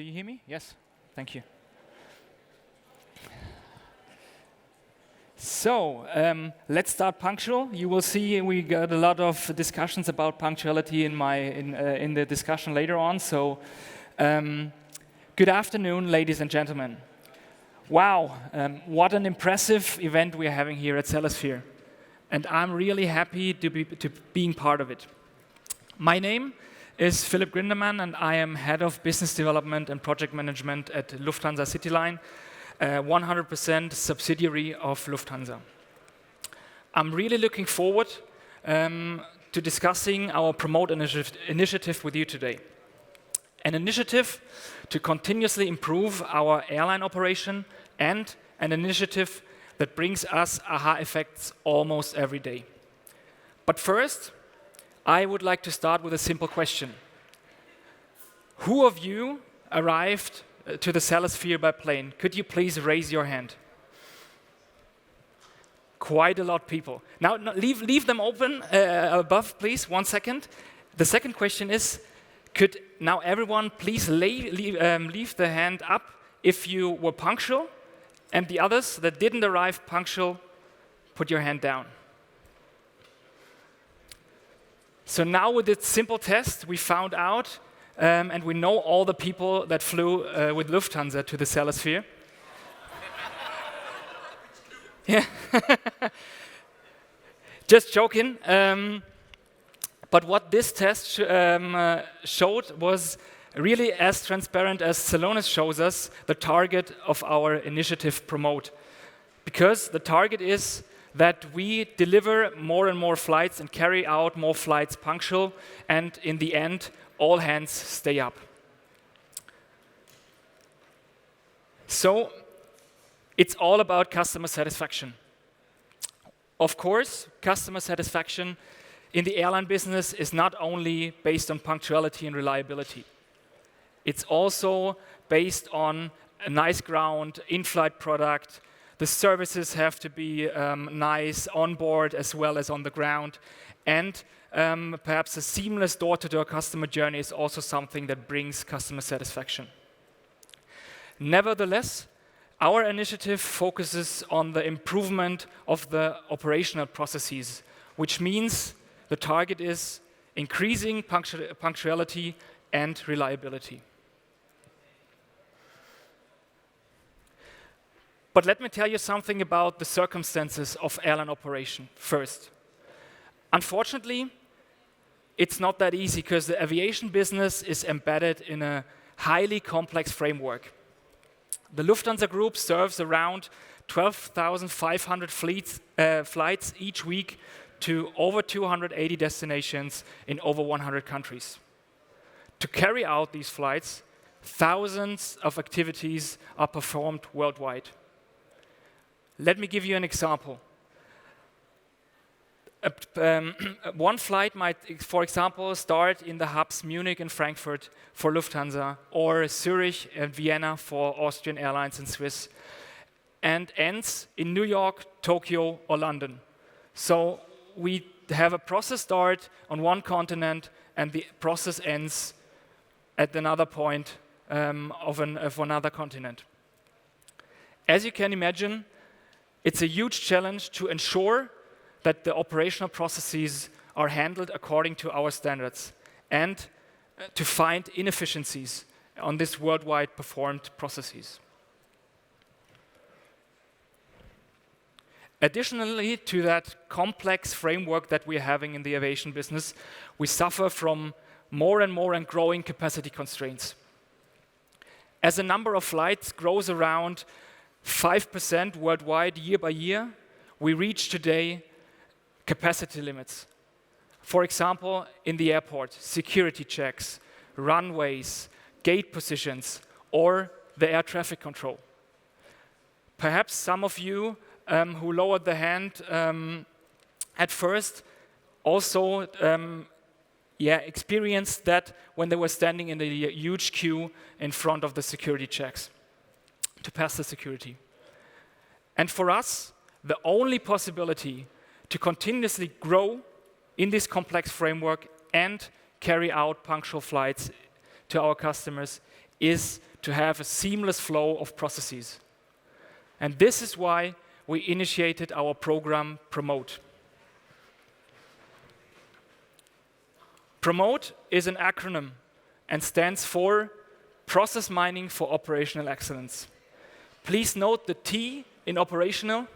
Do you hear me? Yes. Thank you. So, let's start punctual. You will see we got a lot of discussions about punctuality in the discussion later on. So, good afternoon, ladies and gentlemen. Wow, what an impressive event we are having here at Celosphere. And I'm really happy to being part of it. My name is Philipp Grindemann, and I am Head of Business Development and Project Management at Lufthansa CityLine, 100% subsidiary of Lufthansa. I'm really looking forward to discussing our Promote initiative with you today. An initiative to continuously improve our airline operation and an initiative that brings us aha effects almost every day. But first, I would like to start with a simple question. Who of you arrived to the Celosphere by plane? Could you please raise your hand? Quite a lot of people. Now, leave them open above, please, 1 second. The second question is, could now everyone please leave the hand up if you were punctual, and the others that didn't arrive punctual, put your hand down. So now with this simple test, we found out, and we know all the people that flew with Lufthansa to the Celosphere. Yeah, just joking. But what this test showed was really as transparent as Celonis shows us the target of our initiative Promote. Because the target is that we deliver more and more flights and carry out more flights punctual, and in the end, all hands stay up. So, it's all about customer satisfaction. Of course, customer satisfaction in the airline business is not only based on punctuality and reliability. It's also based on a nice ground, in-flight product. The services have to be nice on board as well as on the ground. And perhaps a seamless door-to-door customer journey is also something that brings customer satisfaction. Nevertheless, our initiative focuses on the improvement of the operational processes, which means the target is increasing punctuality and reliability. But let me tell you something about the circumstances of airline operation first. Unfortunately, it's not that easy because the aviation business is embedded in a highly complex framework. The Lufthansa Group serves around 12,500 flights each week to over 280 destinations in over 100 countries. To carry out these flights, thousands of activities are performed worldwide. Let me give you an example. One flight might, for example, start in the hubs Munich and Frankfurt for Lufthansa, or Zurich and Vienna for Austrian Airlines and Swiss, and ends in New York, Tokyo, or London. So we have a process start on one continent, and the process ends at another point of another continent. As you can imagine, it's a huge challenge to ensure that the operational processes are handled according to our standards and to find inefficiencies on this worldwide performed processes. Additionally to that complex framework that we're having in the aviation business, we suffer from more and growing capacity constraints. As the number of flights grows around 5% worldwide year by year, we reach today capacity limits. For example, in the airport, security checks, runways, gate positions, or the air traffic control. Perhaps some of you who lowered the hand at first also experienced that when they were standing in the huge queue in front of the security checks to pass the security. And for us, the only possibility to continuously grow in this complex framework and carry out punctual flights to our customers is to have a seamless flow of processes. And this is why we initiated our program Promote. Promote is an acronym and stands for Process Mining for Operational Excellence. Please note the T in operational.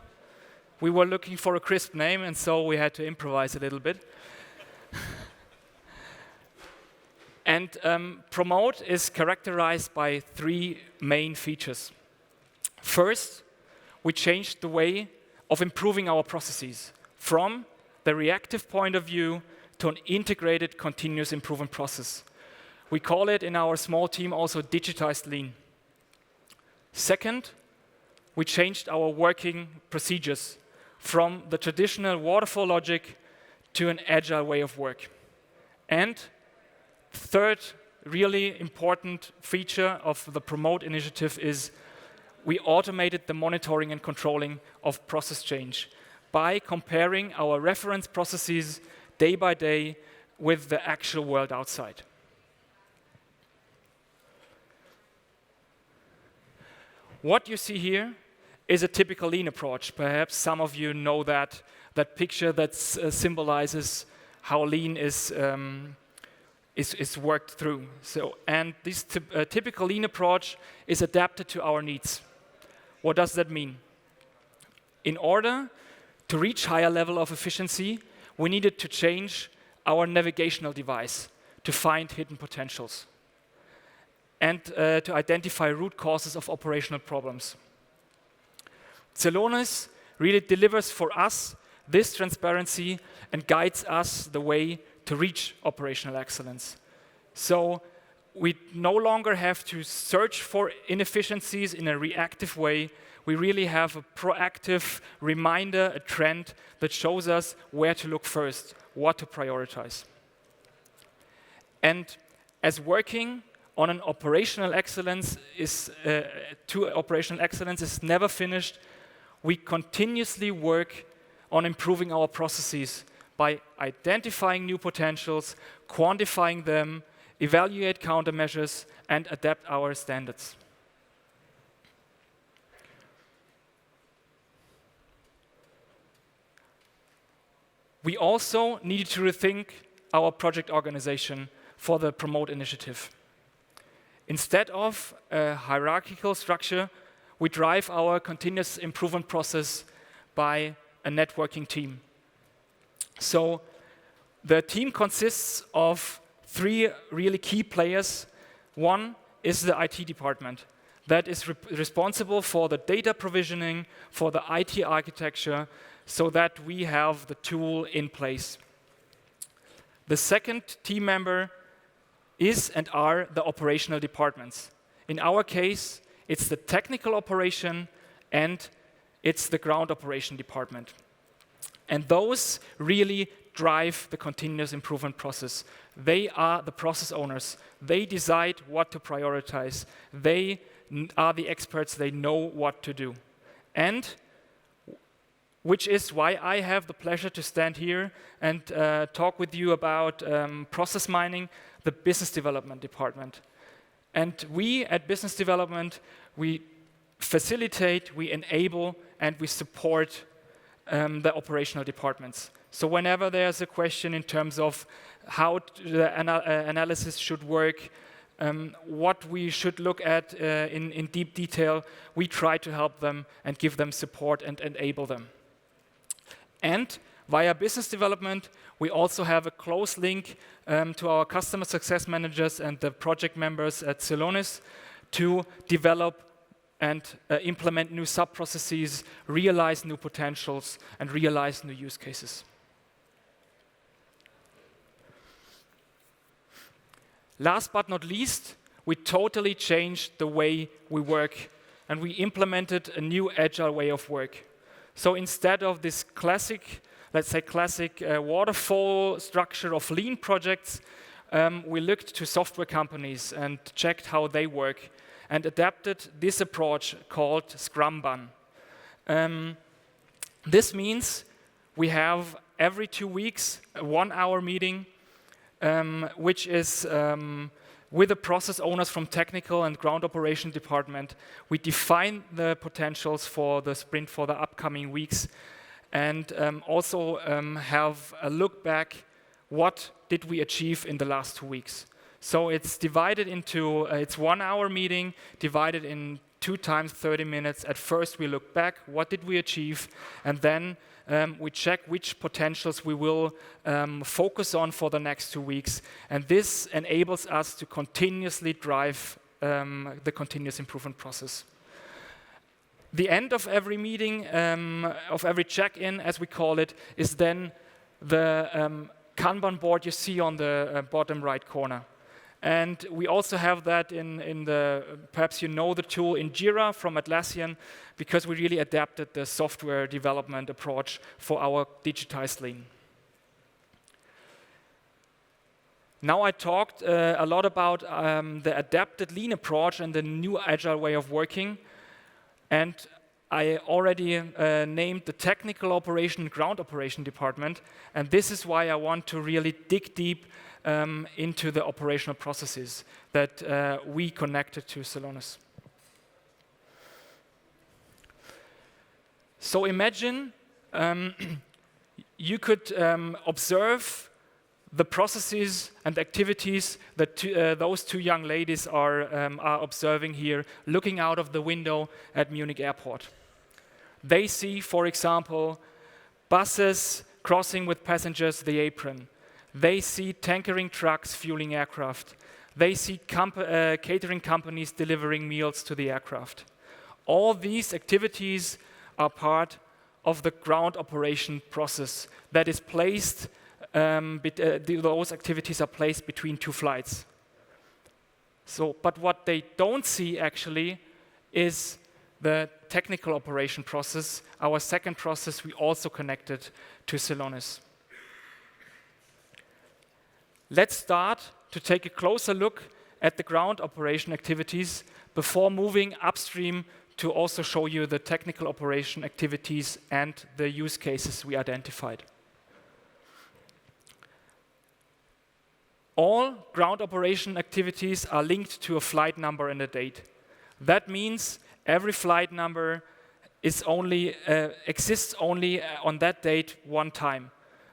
We were looking for a crisp name, and so we had to improvise a little bit. And Promote is characterized by 3 main features. First, we changed the way of improving our processes from the reactive point of view to an integrated continuous improvement process. We call it in our small team also digitized lean. Second, we changed our working procedures from the traditional waterfall logic to an agile way of work. And third, really important feature of the Promote initiative is we automated the monitoring and controlling of process change by comparing our reference processes day by day with the actual world outside. What you see here is a typical lean approach. Perhaps some of you know that picture that symbolizes how lean is worked through. And this typical lean approach is adapted to our needs. What does that mean? In order to reach higher level of efficiency, we needed to change our navigational device to find hidden potentials and to identify root causes of operational problems. Celonis really delivers for us this transparency and guides us the way to reach operational excellence. So we no longer have to search for inefficiencies in a reactive way. We really have a proactive reminder, a trend that shows us where to look first, what to prioritize. And as working on an operational excellence is never finished, we continuously work on improving our processes by identifying new potentials, quantifying them, evaluate countermeasures, and adapt our standards. We also needed to rethink our project organization for the Promote initiative. Instead of a hierarchical structure, we drive our continuous improvement process by a networking team. So the team consists of 3 really key players. One is the IT department that is responsible for the data provisioning, for the IT architecture, so that we have the tool in place. The second team member is and are the operational departments. In our case, it's the technical operation and it's the ground operation department. And those really drive the continuous improvement process. They are the process owners. They decide what to prioritize. They are the experts. They know what to do. And which is why I have the pleasure to stand here and talk with you about process mining, the business development department. And we at business development, we facilitate, we enable, and we support the operational departments. So whenever there's a question in terms of how the analysis should work, what we should look at in deep detail, we try to help them and give them support and enable them. And via business development, we also have a close link to our customer success managers and the project members at Celonis to develop and implement new sub-processes, realize new potentials, and realize new use cases. Last but not least, we totally changed the way we work, and we implemented a new agile way of work. So instead of this classic, let's say classic waterfall structure of lean projects, we looked to software companies and checked how they work and adapted this approach called Scrum-Bun. This means we have every 2 weeks a 1-hour meeting, which is with the process owners from technical and ground operation department, we define the potentials for the sprint for the upcoming weeks, and also have a look back, what did we achieve in the last 2 weeks. So it's divided into, it's 1 hour meeting, divided in 2 times 30 minutes. At first we look back, what did we achieve, and then we check which potentials we will focus on for the next 2 weeks. And this enables us to continuously drive the continuous improvement process. The end of every meeting, of every check-in, as we call it, is then the Kanban board you see on the bottom right corner. And we also have that in the, perhaps you know the tool in Jira from Atlassian, because we really adapted the software development approach for our digitized Lean. Now I talked a lot about the adapted Lean approach and the new agile way of working. And I already named the technical operation and ground operation department. And this is why I want to really dig deep into the operational processes that we connected to Celonis. So imagine you could observe the processes and activities that those 2 young ladies are observing here, looking out of the window at Munich Airport. They see, for example, buses crossing with passengers the apron. They see tankering trucks fueling aircraft. They see catering companies delivering meals to the aircraft. All these activities are part of the ground operation process that is placed, those activities are placed between 2 flights. So, but what they don't see actually is the technical operation process, our second process we also connected to Celonis. Let's start to take a closer look at the ground operation activities before moving upstream to also show you the technical operation activities and the use cases we identified. All ground operation activities are linked to a flight number and a date. That means every flight number exists only on that date one time.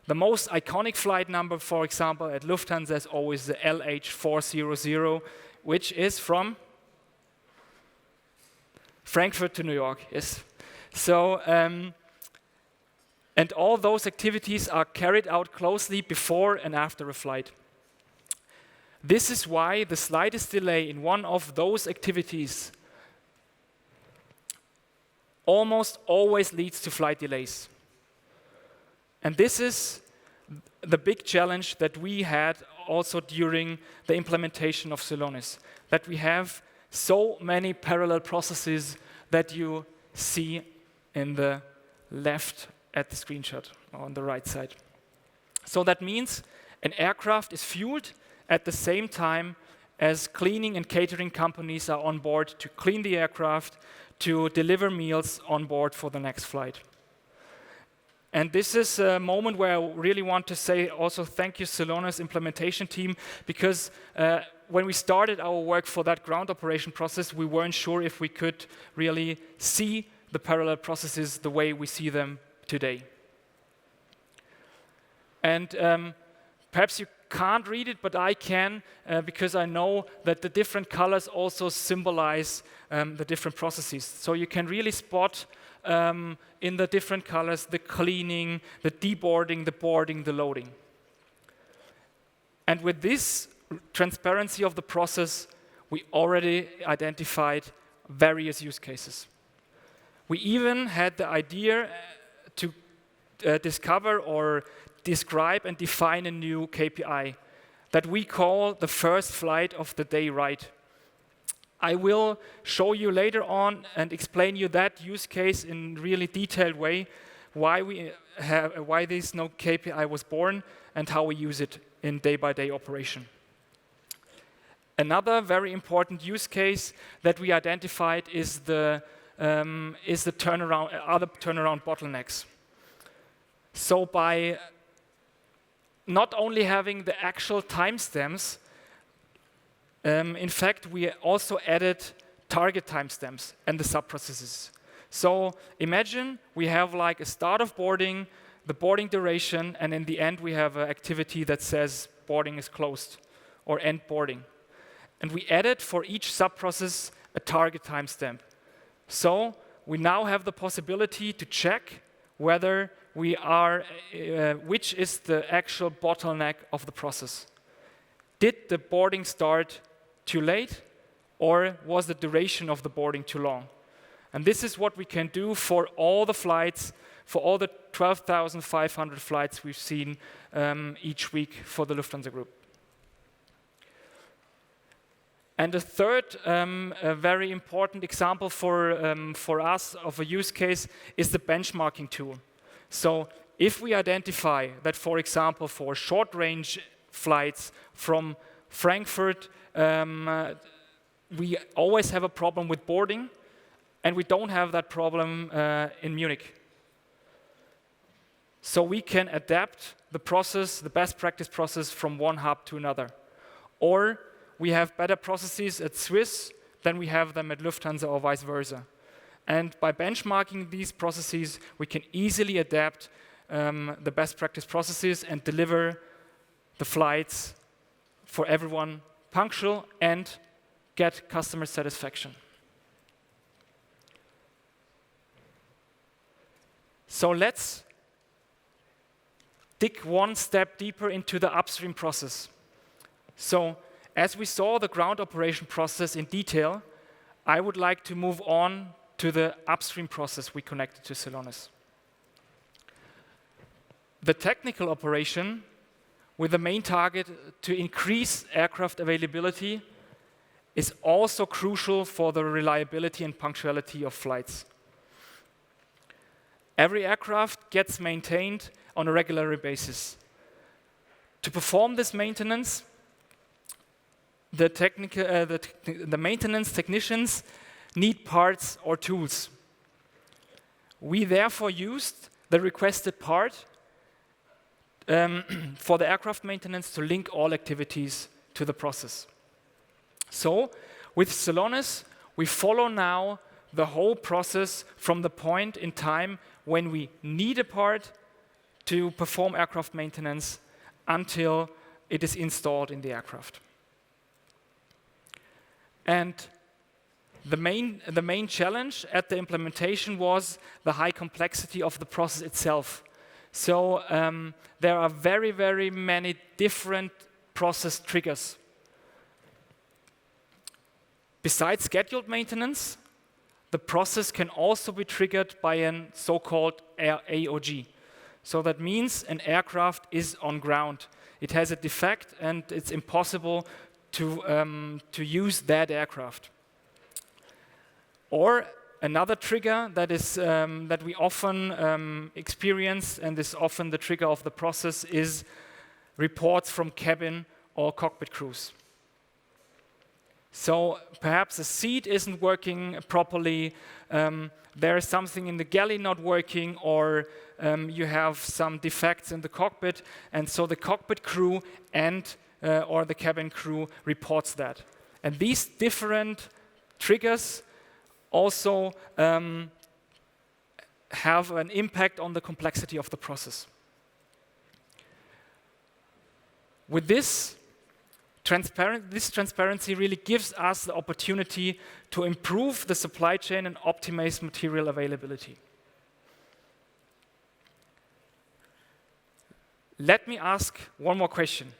The most iconic flight number, for example, at Lufthansa is always the LH400, which is from Frankfurt to New York. Yes. So, and all those activities are carried out closely before and after a flight. This is why the slightest delay in one of those activities almost always leads to flight delays. And this is the big challenge that we had also during the implementation of Celonis, that we have so many parallel processes that you see in the left at the screenshot, on the right side. So that means an aircraft is fueled at the same time as cleaning and catering companies are on board to clean the aircraft, to deliver meals on board for the next flight. And this is a moment where I really want to say also thank you Celonis implementation team, because when we started our work for that ground operation process, we weren't sure if we could really see the parallel processes the way we see them today. And perhaps you can't read it, but I can, because I know that the different colors also symbolize the different processes. So you can really spot in the different colors the cleaning, the deboarding, the boarding, the loading. And with this transparency of the process, we already identified various use cases. We even had the idea to discover or describe and define a new KPI that we call the first flight of the day right. I will show you later on and explain you that use case in really detailed way, why this no KPI was born and how we use it in day-by-day operation. Another very important use case that we identified is the turnaround, other turnaround bottlenecks. So by not only having the actual timestamps, In fact, we also added target timestamps and the subprocesses. So imagine we have like a start of boarding, the boarding duration, and in the end we have an activity that says boarding is closed or end boarding. And we added for each subprocess a target timestamp. So we now have the possibility to check whether we are, which is the actual bottleneck of the process. Did the boarding start too late, or was the duration of the boarding too long? And this is what we can do for all the flights, for all the 12,500 flights we've seen each week for the Lufthansa Group. And the third a very important example for us of a use case is the benchmarking tool. So if we identify that, for example, for short-range flights from Frankfurt, we always have a problem with boarding, and we don't have that problem in Munich. So we can adapt the process, the best practice process, from one hub to another. Or we have better processes at Swiss than we have them at Lufthansa or vice versa. And by benchmarking these processes, we can easily adapt the best practice processes and deliver the flights for everyone punctual and get customer satisfaction. So let's dig one step deeper into the upstream process. So as we saw the ground operation process in detail, I would like to move on to the upstream process we connected to Celonis. The technical operation with the main target to increase aircraft availability is also crucial for the reliability and punctuality of flights. Every aircraft gets maintained on a regular basis. To perform this maintenance, the maintenance technicians need parts or tools. We therefore used the requested part for the aircraft maintenance to link all activities to the process. So with Celonis, we follow now the whole process from the point in time when we need a part to perform aircraft maintenance until it is installed in the aircraft. And the main challenge at the implementation was the high complexity of the process itself. So there are very, very many different process triggers. Besides scheduled maintenance, the process can also be triggered by a so-called AOG. So that means an aircraft is on ground. It has a defect and it's impossible to use that aircraft. Or another trigger that is that we often experience, and is often the trigger of the process, is reports from cabin or cockpit crews. So perhaps a seat isn't working properly, there is something in the galley not working, or you have some defects in the cockpit, and so the cockpit crew and or the cabin crew reports that. And these different triggers also have an impact on the complexity of the process. With this transparency really gives us the opportunity to improve the supply chain and optimize material availability. Let me ask one more question.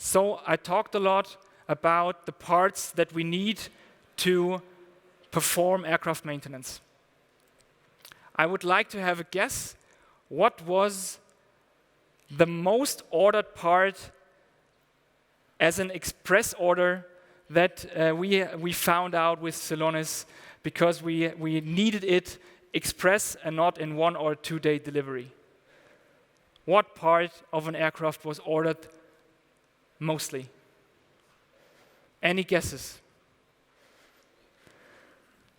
So I talked a lot about the parts that we need to perform aircraft maintenance. I would like to have a guess. What was the most ordered part as an express order that we found out with Celonis, because we needed it express and not in 1 or 2 day delivery? What part of an aircraft was ordered mostly? Any guesses?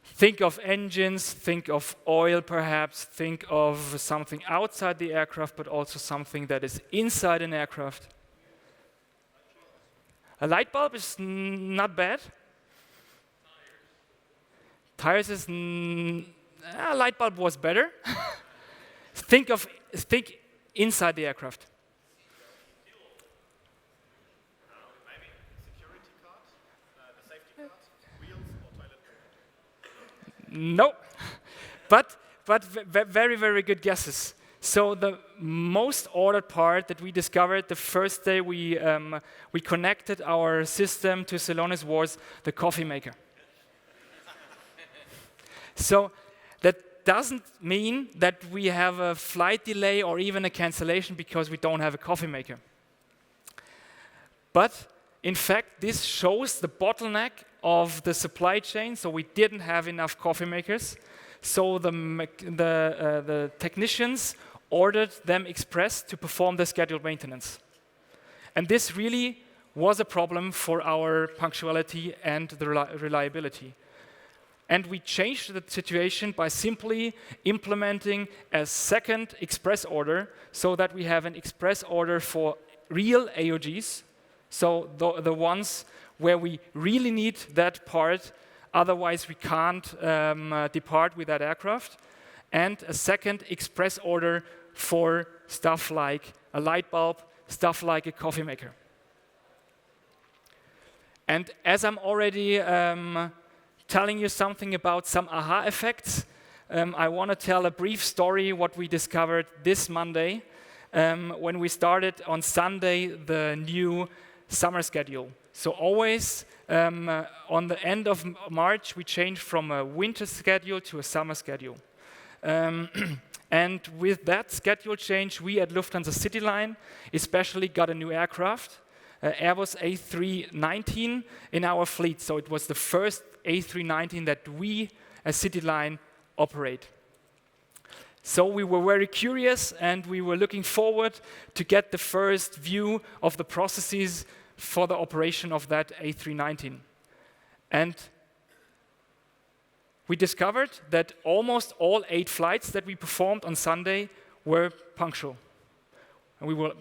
Think of engines, think of oil perhaps, think of something outside the aircraft, but also something that is inside an aircraft. A light bulb is not bad. Tires is a light bulb was better. think inside the aircraft. Maybe security card, the safety card, wheels or toilet paper. No, but very, very good guesses. So the most ordered part that we discovered the first day we connected our system to Celonis was the coffee maker. So that doesn't mean that we have a flight delay or even a cancellation because we don't have a coffee maker. But in fact, this shows the bottleneck of the supply chain. So we didn't have enough coffee makers. So the technicians ordered them express to perform the scheduled maintenance. And this really was a problem for our punctuality and the reliability. And we changed the situation by simply implementing a second express order so that we have an express order for real AOGs, so the ones where we really need that part, otherwise we can't depart with that aircraft, and a second express order for stuff like a light bulb, stuff like a coffee maker. And as I'm already telling you something about some aha effects, I want to tell a brief story what we discovered this Monday when we started on Sunday the new summer schedule. So always on the end of March we changed from a winter schedule to a summer schedule. And with that schedule change, we at Lufthansa CityLine especially got a new aircraft, Airbus A319 in our fleet. So it was the first A319 that we as CityLine operate. So we were very curious and we were looking forward to get the first view of the processes for the operation of that A319. And we discovered that almost all 8 flights that we performed on Sunday were punctual. And we were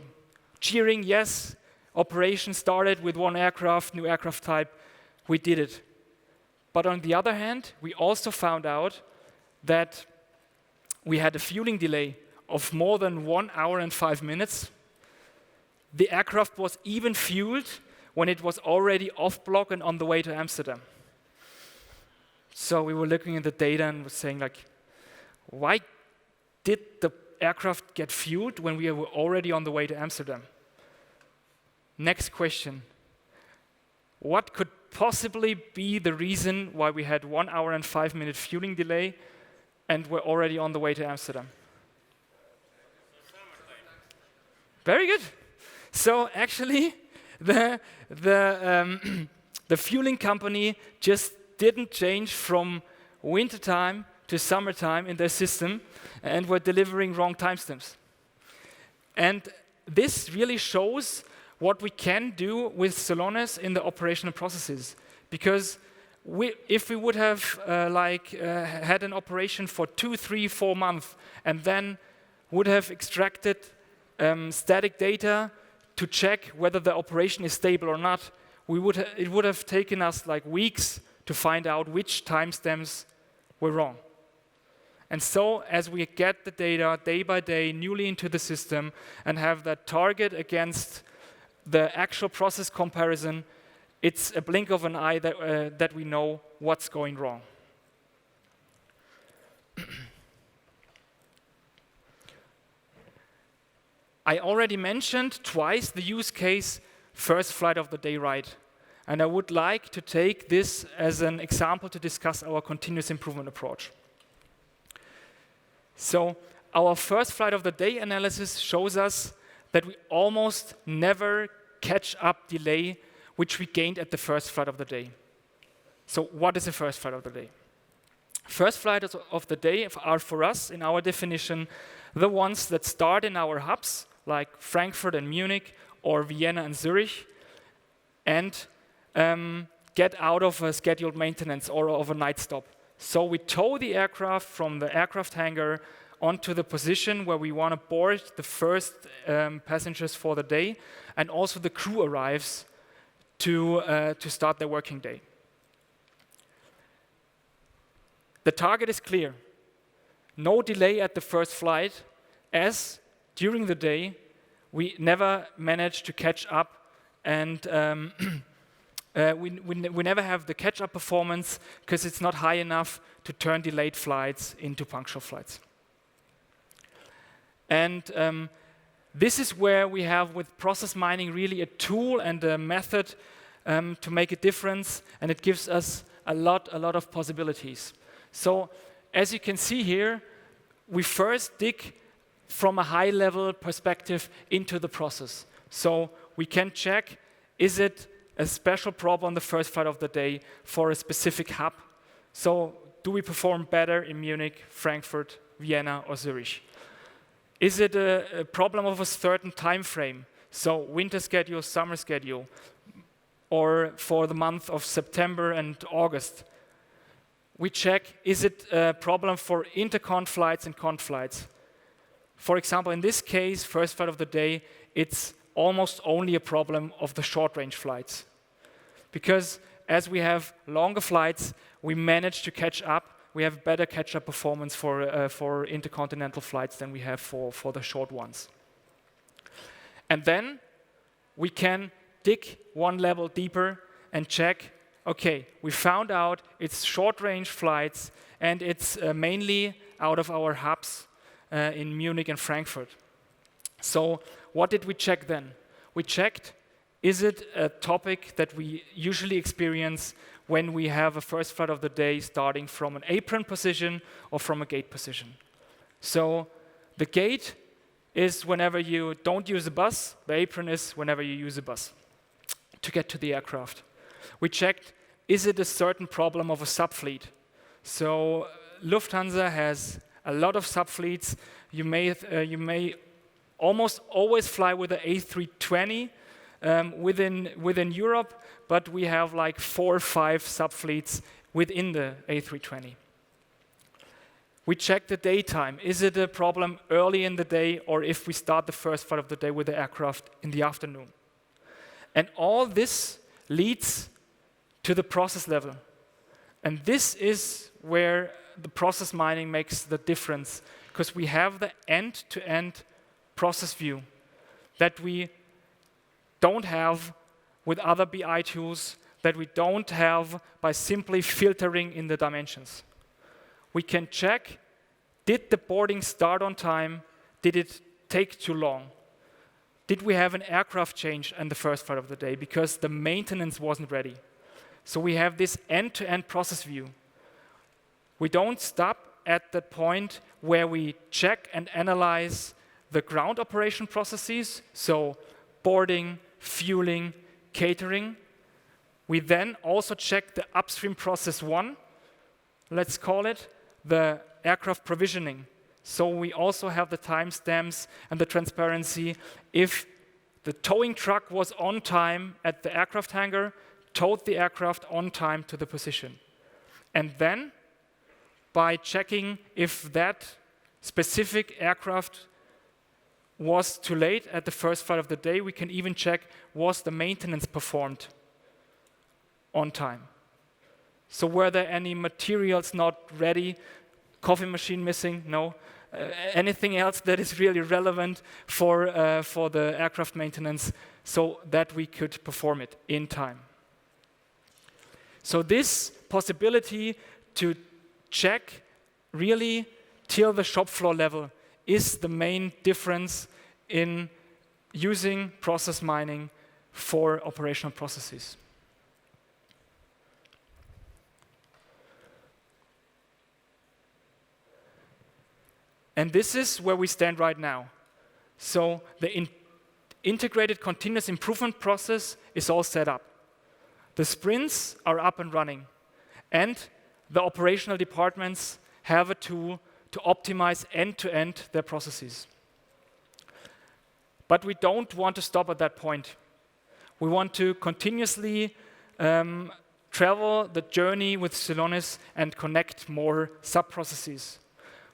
cheering, yes, operation started with one aircraft, new aircraft type, we did it. But on the other hand, we also found out that we had a fueling delay of more than 1 hour and 5 minutes. The aircraft was even fueled when it was already off block and on the way to Amsterdam. So we were looking at the data and were saying, like, why did the aircraft get fueled when we were already on the way to Amsterdam? Next question. What could possibly be the reason why we had 1 hour and 5 minute fueling delay and we're already on the way to Amsterdam? Very good. So actually, the fueling company just didn't change from wintertime to summertime in their system and were delivering wrong timestamps. And this really shows what we can do with Celonis in the operational processes. Because if we would have had an operation for 2, 3, 4 months and then would have extracted static data to check whether the operation is stable or not, it would have taken us like weeks to find out which timestamps were wrong. And so as we get the data day by day newly into the system and have that target against the actual process comparison, it's a blink of an eye that we know what's going wrong. I already mentioned twice the use case first flight of the day right. And I would like to take this as an example to discuss our continuous improvement approach. So our first flight of the day analysis shows us that we almost never catch up delay which we gained at the first flight of the day. So what is the first flight of the day? First flight of the day are for us, in our definition, the ones that start in our hubs, like Frankfurt and Munich, or Vienna and Zurich, and get out of a scheduled maintenance or of a night stop. So we tow the aircraft from the aircraft hangar onto the position where we want to board the first passengers for the day, and also the crew arrives to start their working day. The target is clear. No delay at the first flight, as during the day we never manage to catch up, and we never have the catch-up performance because it's not high enough to turn delayed flights into punctual flights. And this is where we have with process mining really a tool and a method to make a difference, and it gives us a lot of possibilities. So as you can see here, we first dig from a high-level perspective into the process. So we can check, is it a special problem on the first flight of the day for a specific hub? So do we perform better in Munich, Frankfurt, Vienna, or Zurich? Is it a problem of a certain time frame? So winter schedule, summer schedule, or for the month of September and August? We check, is it a problem for intercont flights and cont flights? For example, in this case, first flight of the day, it's almost only a problem of the short-range flights. Because as we have longer flights, we manage to catch up. We have better catch-up performance for intercontinental flights than we have for the short ones. And then we can dig one level deeper and check, okay, we found out it's short-range flights and it's mainly out of our hubs in Munich and Frankfurt. So what did we check then? We checked, is it a topic that we usually experience when we have a first flight of the day starting from an apron position or from a gate position? So the gate is whenever you don't use a bus, the apron is whenever you use a bus to get to the aircraft. We checked, is it a certain problem of a subfleet? So Lufthansa has a lot of subfleets. You may almost always fly with the A320 within Europe, but we have like 4 or 5 subfleets within the A320. We check the daytime. Is it a problem early in the day, or if we start the first flight of the day with the aircraft in the afternoon? And all this leads to the process level. And this is where the process mining makes the difference, because we have the end-to-end process view that we don't have with other BI tools, that we don't have by simply filtering in the dimensions. We can check, did the boarding start on time? Did it take too long? Did we have an aircraft change in the first flight of the day because the maintenance wasn't ready? So we have this end-to-end process view. We don't stop at the point where we check and analyze the ground operation processes, so boarding, fueling, catering. We then also check the upstream process 1, let's call it, the aircraft provisioning. So we also have the timestamps and the transparency. If the towing truck was on time at the aircraft hangar, towed the aircraft on time to the position. And then, by checking if that specific aircraft was too late at the first flight of the day, we can even check, was the maintenance performed on time? So were there any materials not ready? Coffee machine missing? No. Anything else that is really relevant for the aircraft maintenance so that we could perform it in time. So this possibility to check really till the shop floor level is the main difference in using process mining for operational processes. And this is where we stand right now. So the integrated continuous improvement process is all set up. The sprints are up and running. And the operational departments have a tool to optimize end-to-end their processes. But we don't want to stop at that point. We want to continuously travel the journey with Celonis and connect more sub-processes.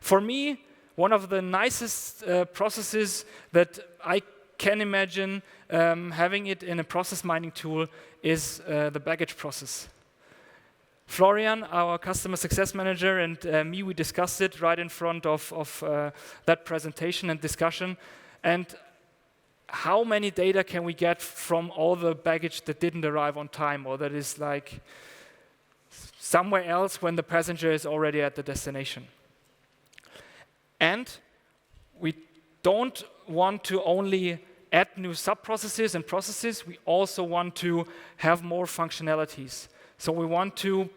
For me, one of the nicest processes that I can imagine having it in a process mining tool is the baggage process. Florian, our customer success manager, and me, we discussed it right in front of that presentation and discussion. And how many data can we get from all the baggage that didn't arrive on time, or that is like somewhere else when the passenger is already at the destination? And we don't want to only add new sub-processes and processes, we also want to have more functionalities. So we want to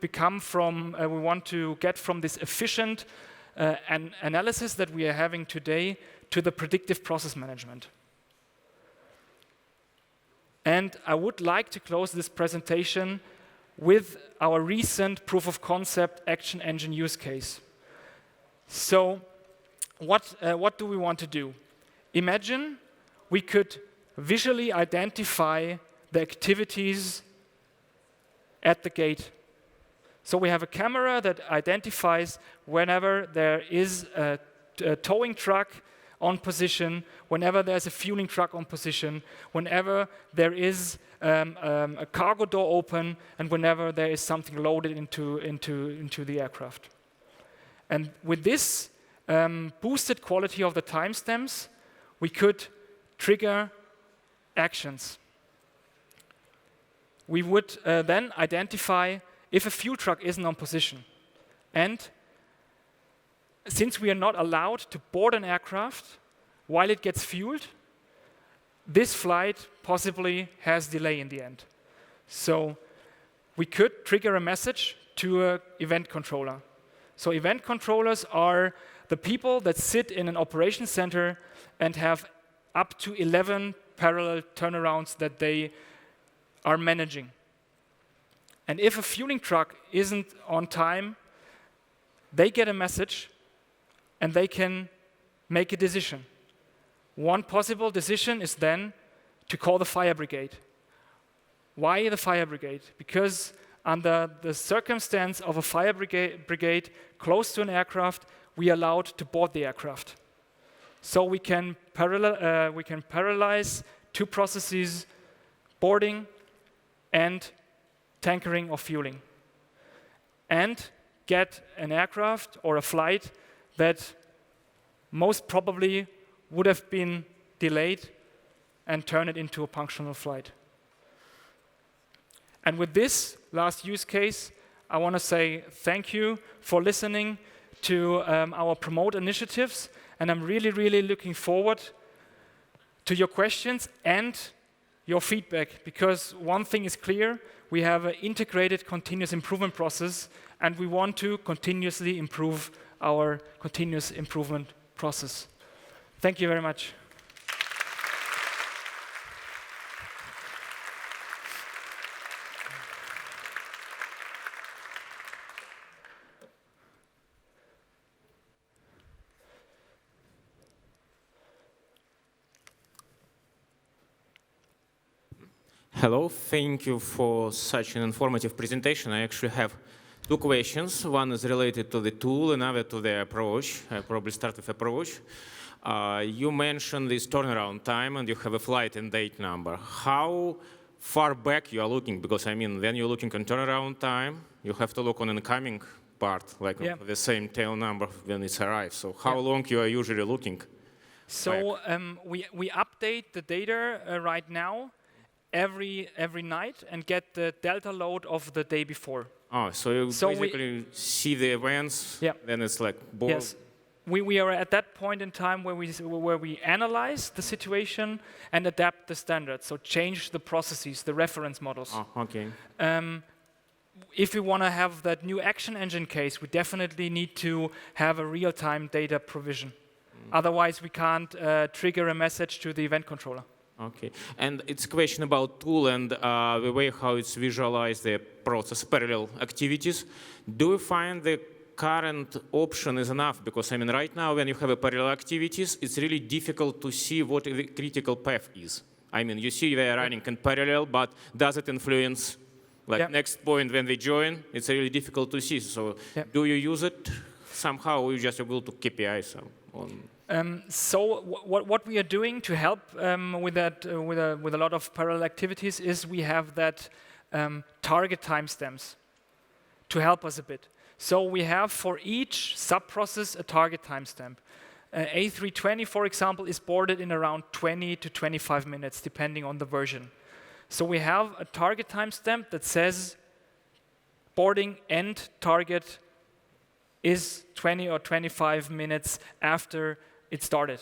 get from this efficient analysis that we are having today to the predictive process management. And I would like to close this presentation with our recent proof of concept action engine use case. So what do we want to do? Imagine we could visually identify the activities at the gate. So we have a camera that identifies whenever there is a towing truck on position, whenever there's a fueling truck on position, whenever there is a cargo door open, and whenever there is something loaded into the aircraft. And with this boosted quality of the timestamps, we could trigger actions. We would then identify if a fuel truck isn't on position. And since we are not allowed to board an aircraft while it gets fueled, this flight possibly has delay in the end. So we could trigger a message to an event controller. So event controllers are the people that sit in an operations center and have up to 11 parallel turnarounds that they are managing. And if a fueling truck isn't on time, they get a message and they can make a decision. One possible decision is then to call the fire brigade. Why the fire brigade? Because under the circumstance of a fire brigade close to an aircraft, we are allowed to board the aircraft. So we can parallelize two processes, boarding and tankering or fueling, and get an aircraft or a flight that most probably would have been delayed and turn it into a functional flight. And with this last use case, I want to say thank you for listening to our Promote initiatives, and I'm really, really looking forward to your questions and your feedback, because one thing is clear, we have an integrated continuous improvement process, and we want to continuously improve our continuous improvement process. Thank you very much. Hello, thank you for such an informative presentation. I actually have two questions. One is related to the tool, another to the approach. I'll probably start with approach. You mentioned this turnaround time and you have a flight and date number. How far back you are looking? Because I mean, when you're looking on turnaround time, you have to look on an incoming part, like the same tail number when it arrives. So how long you are usually looking? So we update the data right now every night and get the delta load of the day before. Oh, so you basically see the events, then it's like board. Yes. We are at that point in time where we analyze the situation and adapt the standards, so change the processes, the reference models. Oh, okay. If we want to have that new action engine case, we definitely need to have a real-time data provision. Otherwise, we can't trigger a message to the event controller. Okay, and it's a question about tool and the way how it's visualized the process, parallel activities. Do you find the current option is enough? Because I mean, right now when you have a parallel activities, it's really difficult to see what the critical path is. I mean, you see they are running in parallel, but does it influence like next point when they join? It's really difficult to see. So do you use it somehow, or you just go to KPIs? So what we are doing to help with that, with a lot of parallel activities, is we have that target timestamps to help us a bit. So we have for each sub-process a target timestamp. A320, for example, is boarded in around 20 to 25 minutes, depending on the version. So we have a target timestamp that says boarding end target is 20 or 25 minutes after it started.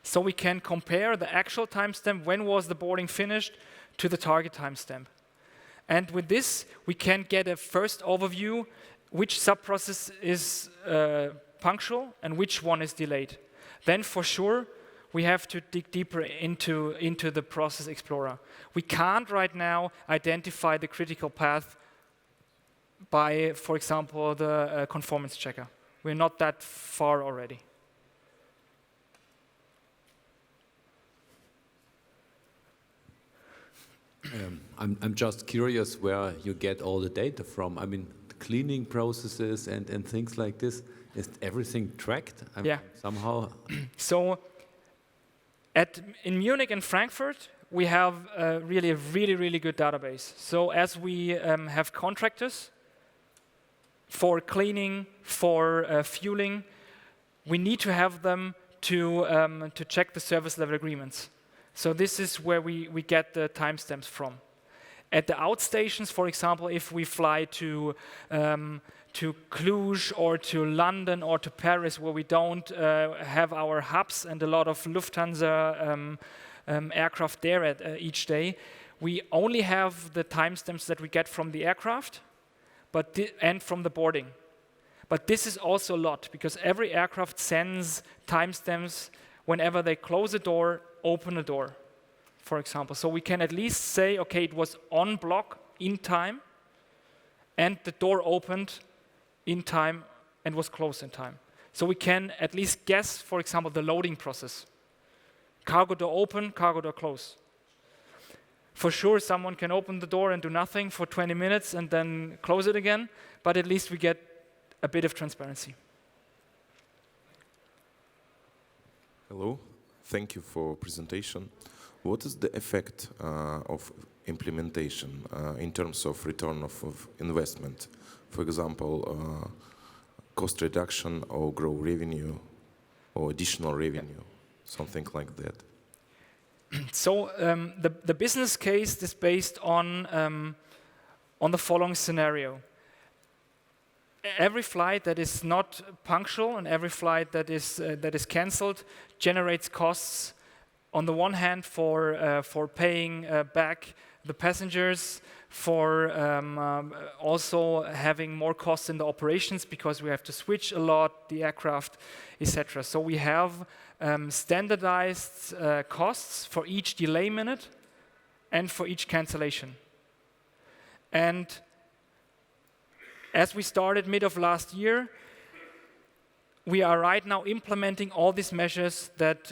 So we can compare the actual timestamp, when was the boarding finished, to the target timestamp. And with this, we can get a first overview which sub-process is punctual and which one is delayed. Then for sure, we have to dig deeper into the process explorer. We can't right now identify the critical path by, for example, the conformance checker. We're not that far already. I'm just curious where you get all the data from. I mean, cleaning processes and things like this. Is everything tracked? Yeah. Somehow. So in Munich and Frankfurt, we have really a really good database. So as we have contractors for cleaning, for fueling, we need to have them to check the service level agreements. So this is where we get the timestamps from. At the outstations, for example, if we fly to Cluj or to London or to Paris, where we don't have our hubs and a lot of Lufthansa aircraft there at each day, we only have the timestamps that we get from the aircraft, and from the boarding. But this is also a lot, because every aircraft sends timestamps whenever they close a door, open a door, for example. So we can at least say, okay, it was on block in time, and the door opened in time and was closed in time. So we can at least guess, for example, the loading process. Cargo door open, cargo door close. For sure, someone can open the door and do nothing for 20 minutes and then close it again, but at least we get a bit of transparency. Hello, thank you for presentation. What is the effect of implementation in terms of return of investment? For example, cost reduction or grow revenue or additional revenue, something like that. So the business case is based on the following scenario. Every flight that is not punctual and every flight that is cancelled generates costs. On the one hand, for paying back the passengers, for also having more costs in the operations because we have to switch a lot, the aircraft, etc. So we have standardized costs for each delay minute and for each cancellation. And as we started mid of last year, we are right now implementing all these measures that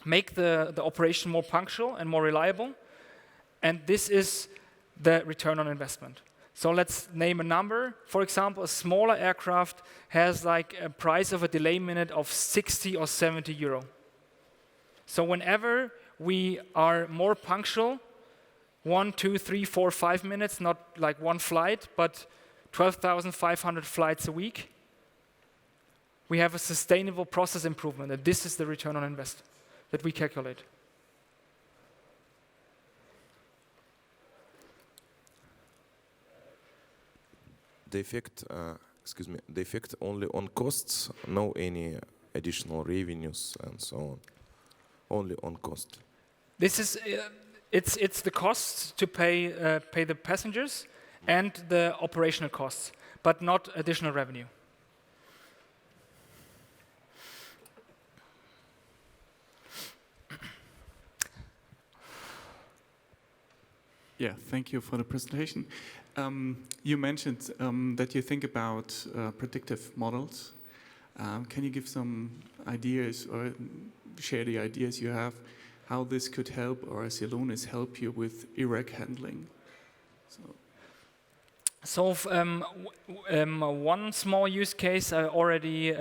make the operation more punctual and more reliable. And this is the return on investment. So let's name a number. For example, a smaller aircraft has like a price of a delay minute of 60 or 70 euro. So whenever we are more punctual, 1, 2, 3, 4, 5 minutes, not like one flight, but 12,500 flights a week, we have a sustainable process improvement, and this is the return on investment that we calculate. The effect, the effect only on costs, no any additional revenues and so on, only on cost. This is it's the costs to pay the passengers and the operational costs, but not additional revenue. Yeah, thank you for the presentation. You mentioned that you think about predictive models. Can you give some ideas or share the ideas you have how this could help or Celonis help you with Iraq handling? So one small use case I already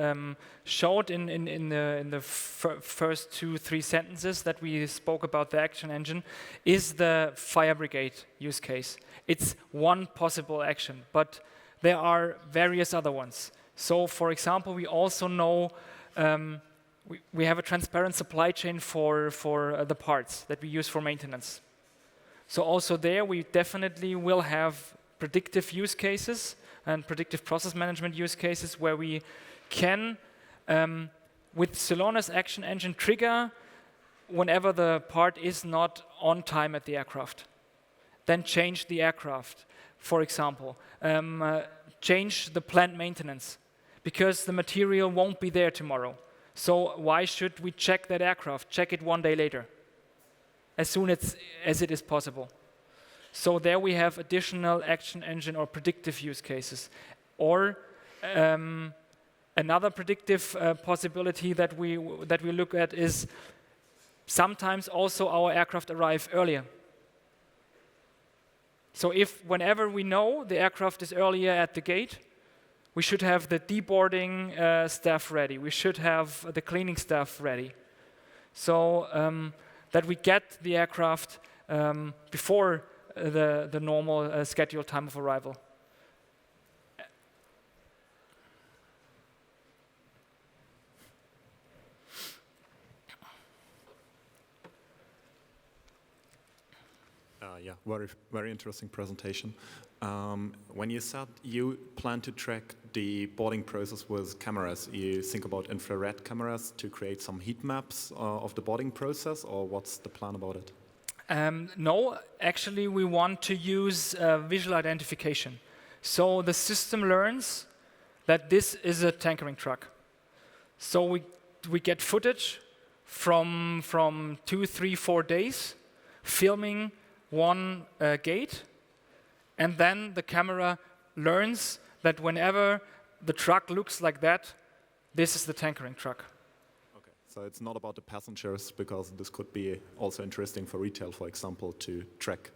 showed in the first 2-3 sentences that we spoke about the action engine is the fire brigade use case. It's one possible action, but there are various other ones. So for example, we also know we have a transparent supply chain for the parts that we use for maintenance. So also there we definitely will have predictive use cases and predictive process management use cases where we can, with Celonis action engine, trigger whenever the part is not on time at the aircraft. Then change the aircraft, for example. Change the planned maintenance because the material won't be there tomorrow. So why should we check that aircraft? Check it one day later, as soon as it is possible. So there we have additional action engine or predictive use cases. Or another predictive possibility that we look at is sometimes also our aircraft arrive earlier. So whenever we know the aircraft is earlier at the gate, we should have the deboarding staff ready. We should have the cleaning staff ready. So that we get the aircraft before the normal scheduled time of arrival. Yeah, very interesting presentation. When you said you plan to track the boarding process with cameras, you think about infrared cameras to create some heat maps of the boarding process, or what's the plan about it? No, actually we want to use visual identification. So the system learns that this is a tankering truck. So we get footage from 2, 3, 4 days, filming one gate, and then the camera learns that whenever the truck looks like that, this is the tankering truck. Okay, so it's not about the passengers, because this could be also interesting for retail, for example, to track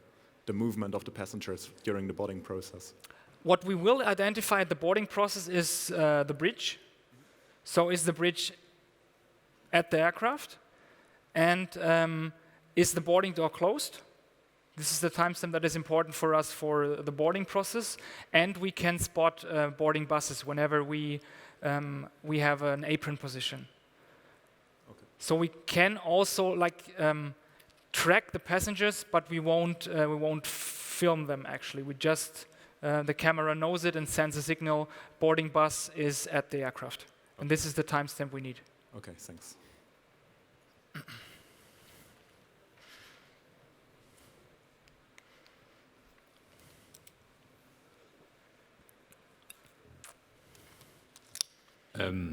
the movement of the passengers during the boarding process. What we will identify at the boarding process is the bridge. So is the bridge at the aircraft? And is the boarding door closed? This is the timestamp that is important for us for the boarding process, and we can spot boarding buses whenever we have an apron position. Okay. So we can also track the passengers, but we won't film them actually. We just the camera knows it and sends a signal. Boarding bus is at the aircraft, and this is the timestamp we need. Okay, thanks.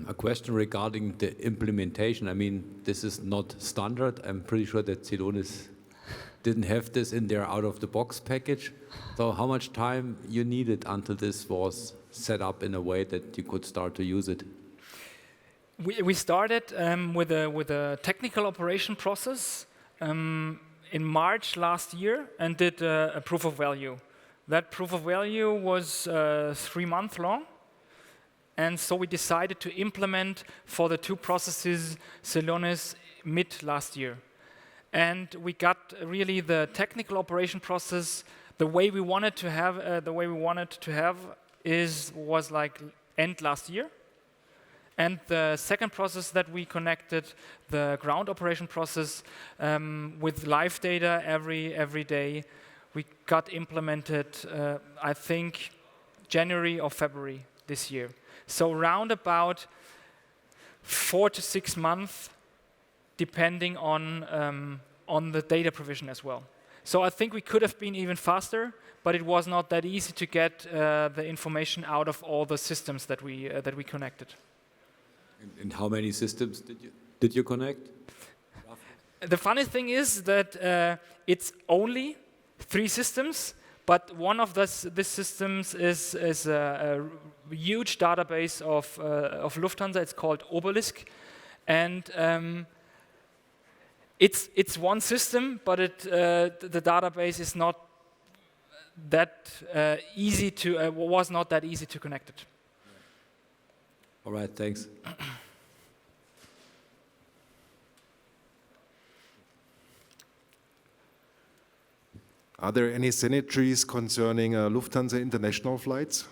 A question regarding the implementation. I mean, this is not standard. I'm pretty sure that Celonis didn't have this in their out-of-the-box package. So how much time you needed until this was set up in a way that you could start to use it? We started with a technical operation process in March last year and did a proof of value. That proof of value was 3 months long. And so we decided to implement for the 2 processes Celonis mid last year. And we got really the technical operation process the way we wanted to have was like end last year. And the second process that we connected, the ground operation process, with live data every day, we got implemented, I think, January or February this year. So round about 4 to 6 months, depending on the data provision as well. So I think we could have been even faster, but it was not that easy to get the information out of all the systems that we connected. And how many systems did you connect? The funny thing is that it's only 3 systems. But one of these systems is a huge database of Lufthansa. It's called Obelisk, and it's one system, but the database is not easy to was not that easy to connect it. All right, thanks. Are there any synergies concerning Lufthansa international flights?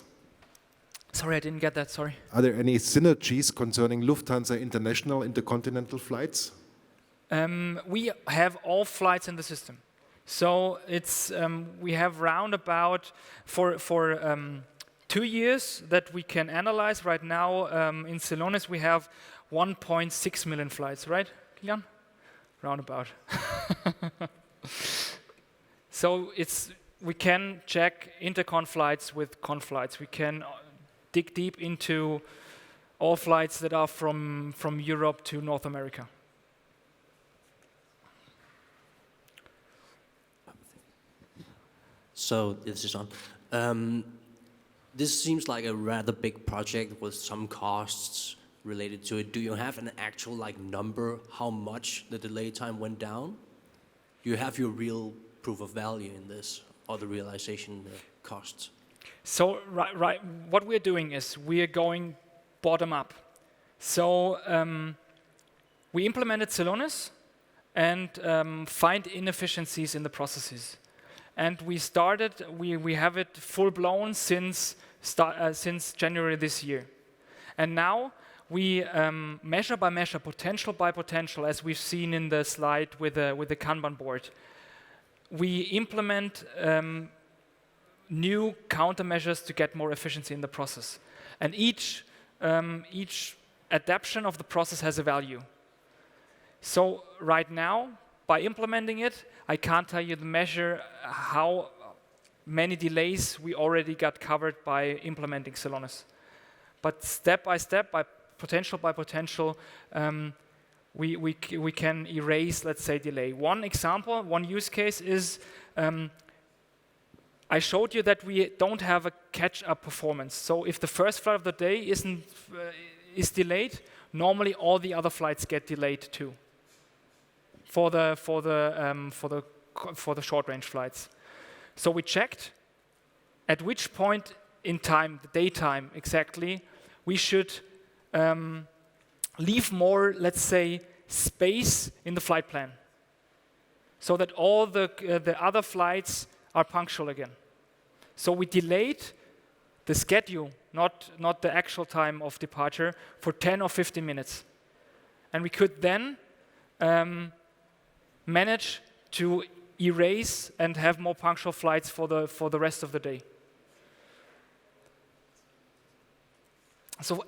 Sorry, I didn't get that. Sorry. Are there any synergies concerning Lufthansa international intercontinental flights? We have all flights in the system, so it's we have round about for 2 years that we can analyze right now. In Celonis, we have 1.6 million flights, right, Kilian? Round about. So we can check intercon flights with con flights. We can dig deep into all flights that are from Europe to North America. So this is on. This seems like a rather big project with some costs related to it. Do you have an actual number how much the delay time went down? Do you have your real proof of value in this, or the realization costs? So right, what we're doing is we are going bottom up. So we implemented Celonis and find inefficiencies in the processes. And we started, we have it full blown since January this year. And now we measure by measure, potential by potential, as we've seen in the slide with the Kanban board. We implement new countermeasures to get more efficiency in the process. And each adaptation of the process has a value. So right now, by implementing it, I can't tell you the measure how many delays we already got covered by implementing Celonis. But step by step, by potential, we can erase, let's say, delay. One example, one use case is, I showed you that we don't have a catch-up performance. So if the first flight of the day is delayed, normally all the other flights get delayed too. For the short-range flights. So we checked at which point in time, the daytime exactly, we should leave more, let's say, space in the flight plan, so that all the other flights are punctual again. So we delayed the schedule, not the actual time of departure, for 10 or 15 minutes, and we could then manage to erase and have more punctual flights for the rest of the day. So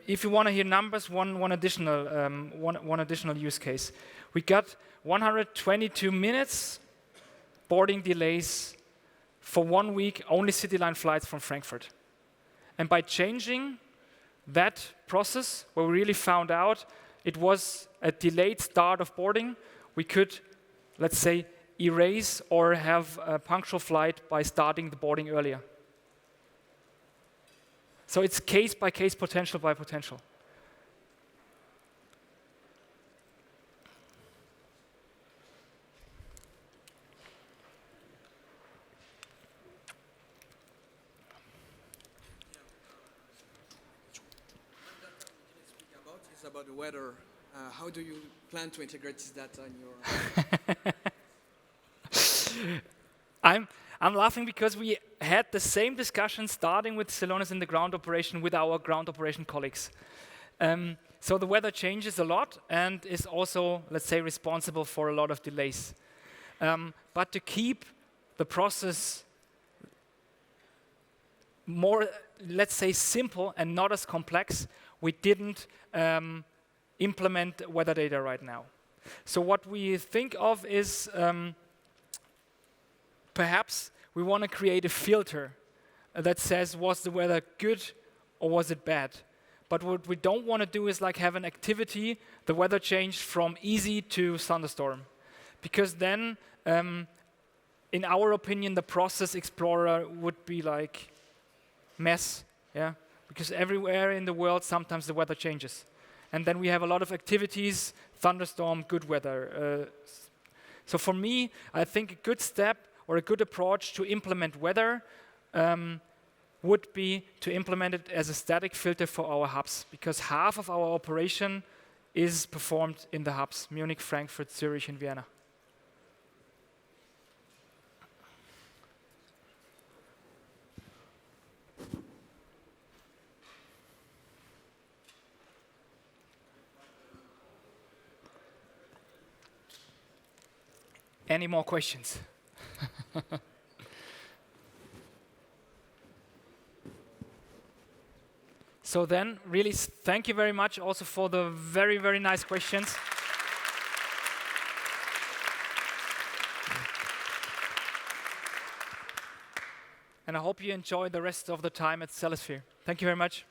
if you want to hear numbers, one additional use case. We got 122 minutes boarding delays for 1 week, only CityLine flights from Frankfurt. And by changing that process, where we really found out it was a delayed start of boarding, we could, let's say, erase or have a punctual flight by starting the boarding earlier. So it's case by case, potential by potential. It's about the weather. How do you plan to integrate this data in your... I'm laughing because we had the same discussion starting with Celonis in the ground operation with our ground operation colleagues. So the weather changes a lot and is also, let's say, responsible for a lot of delays. But to keep the process more, let's say, simple and not as complex, we didn't implement weather data right now. So what we think of is perhaps we want to create a filter that says, was the weather good or was it bad? But what we don't want to do is like have an activity, the weather changed from easy to thunderstorm. Because then, in our opinion, the process explorer would be like mess, yeah? Because everywhere in the world, sometimes the weather changes. And then we have a lot of activities, thunderstorm, good weather. So for me, I think a good step or a good approach to implement weather would be to implement it as a static filter for our hubs, because half of our operation is performed in the hubs, Munich, Frankfurt, Zurich, and Vienna. Any more questions? So then, really, thank you very much also for the very, very nice questions. And I hope you enjoy the rest of the time at Celosphere. Thank you very much.